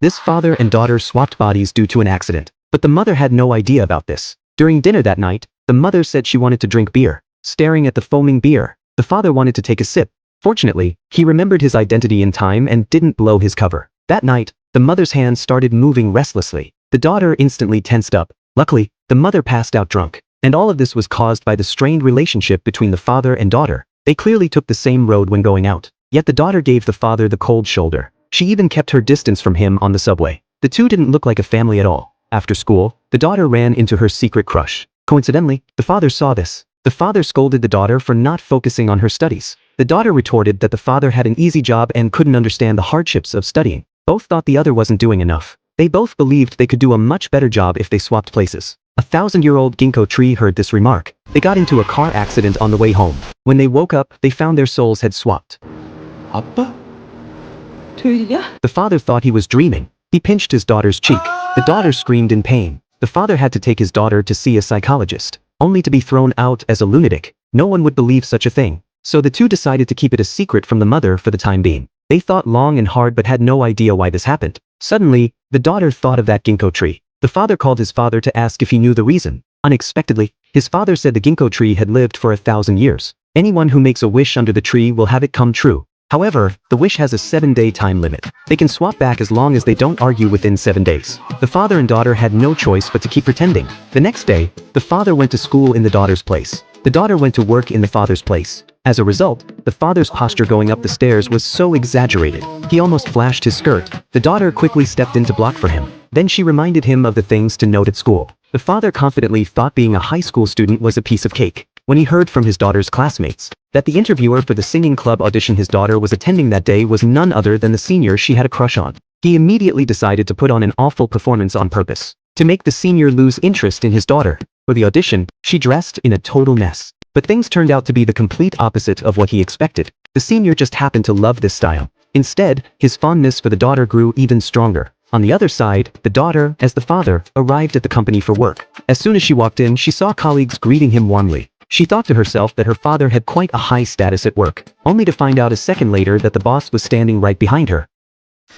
This father and daughter swapped bodies due to an accident, but the mother had no idea about this. During dinner that night, the mother said she wanted to drink beer. Staring at the foaming beer, the father wanted to take a sip. Fortunately, he remembered his identity in time and didn't blow his cover. That night, the mother's hands started moving restlessly. The daughter instantly tensed up. Luckily, the mother passed out drunk. And all of this was caused by the strained relationship between the father and daughter. They clearly took the same road when going out. Yet the daughter gave the father the cold shoulder. She even kept her distance from him on the subway. The two didn't look like a family at all. After school, the daughter ran into her secret crush. Coincidentally, the father saw this. The father scolded the daughter for not focusing on her studies. The daughter retorted that the father had an easy job and couldn't understand the hardships of studying. Both thought the other wasn't doing enough. They both believed they could do a much better job if they swapped places. A 1,000-year-old ginkgo tree heard this remark. They got into a car accident on the way home. When they woke up, they found their souls had swapped. 아빠? 들려? The father thought he was dreaming. He pinched his daughter's cheek. The daughter screamed in pain. The father had to take his daughter to see a psychologist, only to be thrown out as a lunatic. No one would believe such a thing. So the two decided to keep it a secret from the mother for the time being. They thought long and hard but had no idea why this happened. Suddenly, the daughter thought of that ginkgo tree. The father called his father to ask if he knew the reason. Unexpectedly, his father said the ginkgo tree had lived for 1,000 years. Anyone who makes a wish under the tree will have it come true. However, the wish has a 7-day time limit. They can swap back as long as they don't argue within 7 days. The father and daughter had no choice but to keep pretending. The next day, the father went to school in the daughter's place. The daughter went to work in the father's place. As a result, the father's posture going up the stairs was so exaggerated. He almost flashed his skirt. The daughter quickly stepped in to block for him. Then she reminded him of the things to note at school. The father confidently thought being a high school student was a piece of cake. When he heard from his daughter's classmates that the interviewer for the singing club audition his daughter was attending that day was none other than the senior she had a crush on, he immediately decided to put on an awful performance on purpose to make the senior lose interest in his daughter. For the audition, she dressed in a total mess. But things turned out to be the complete opposite of what he expected. The senior just happened to love this style. Instead, his fondness for the daughter grew even stronger. On the other side, the daughter, as the father, arrived at the company for work. As soon as she walked in, she saw colleagues greeting him warmly. She thought to herself that her father had quite a high status at work, only to find out a second later that the boss was standing right behind her.